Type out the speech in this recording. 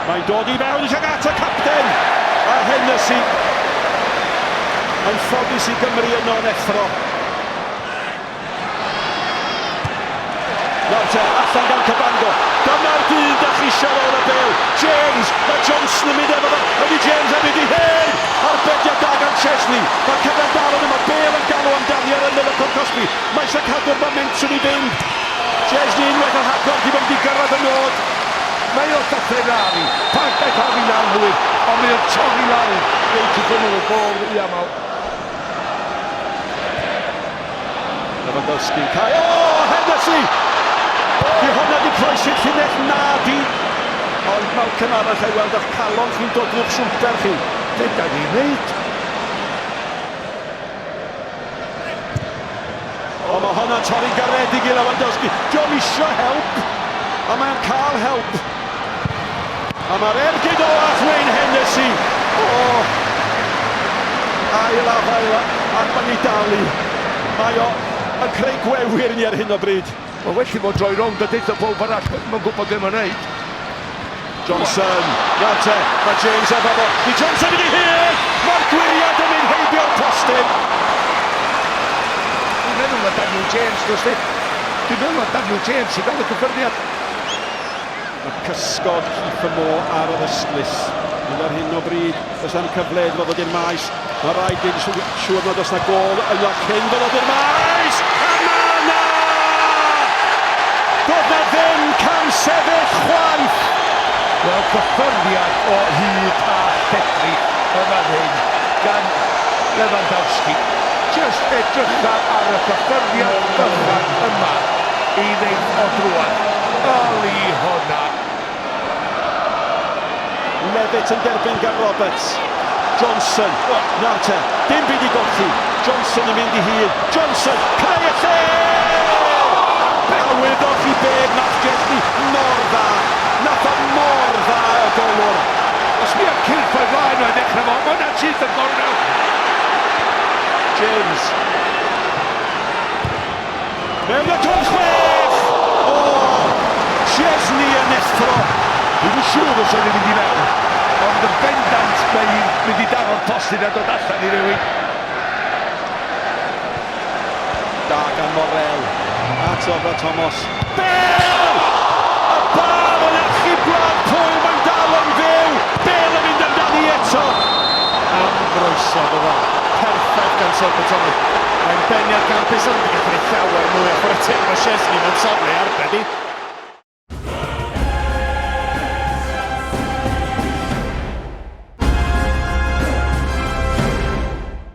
Mae'n dod i mewn eisiau at y capten. A Hennessy. Yn ffodus i Gymru yno yn effro. Nawr te, allan gan Cabango. Dyma'r dyn da chi eisiau o'r y Pêl. James, mae Johnson yn mynd efo fe. Ydy James yn mynd i hyn. Arbediad da gan Chesney. Mae cyfan dal yma. Bêl yn galw amdani ar y Liverpool Cosby. Mae eisiau cadw'r momentum i fynd. Chesney unwaith yn hagor, di mynd i gyrraedd y nod. Mae o'n dathrau rari. Parc eich hoffi lawr hwyr. Ond mae o'n torri lawr. Reit i ffynnu o gol i amal. Lewandowski. Hennessy! Di hwnna di croesi'r llinell na di. Ond Malcolm arall ei weld eich calon chi'n dod i'ch siwmper chi. Dyda ni wneud. O, mae hwnna'n torri garedig i Lewandowski. Diolch isio help. A mae'n cael help. A mae'r ergyd o Wayne Hennessy. O! Ail ac mae'n ei dalu. Mae o yn creu gwewir ni ar hyn o bryd. Mae well i fod droi rownd a deitha pob arall, mae'n gwybod ddim yn neud. Johnson, nawr te, mae James efo fo. Di Johnson wedi hyn! Mae'r gwiriad yn mynd heibio'r postyn. Dwi'n meddwl na Daniel James, dwi'n meddwl na Daniel James i gael y cyffyrddiad. Mae cysgod Keeper Moore ar yr ystlys. Yn ar hyn o bryd, does am cyfle iddo fod i'r maes. Mae rhaid i'n siŵr nad oes na gol yn o'r cyn fod i'r maes! A na! Doedd na ddim can sefyll chwaith! Wel, cyffyrddiad o hyd a lletri y fan hyn gan Lewandowski. Just edrych ar y cyffyrddiad gyfan yma i ddeud o drwad. Oli hwnna. Levitt yn derbyn gan Roberts. Johnson, nawr te, dim byd i golchi. Johnson yn mynd i hyd. Johnson, creu y lle! Awyddoch i beg nath Chesney mor dda. Nath o mor dda y golwr. Os mi ar cilffa i flaen o'i ddechrau fo, mae hwnna'n sydd yn gornel. James. Mewn y tw'n chwech! O! Chesney yn effro. Dwi'n siŵr os o'n i'n mynd i mewn. Ond y bendant mae'n mynd i dafod postyn a dod allan i rywun. Da gan Morel. At Ofra Thomas. Bêl! Y bal yn achub Gwlad Pwyl, mae'n dal yn fyw. Bêl yn mynd amdani eto. Am groeso fo. Perffaith gan Ofra Thomas. Mae'n benni'r campus ond yn gallu llawer mwy o chwarae teg o Chesney mewn safle arbed i.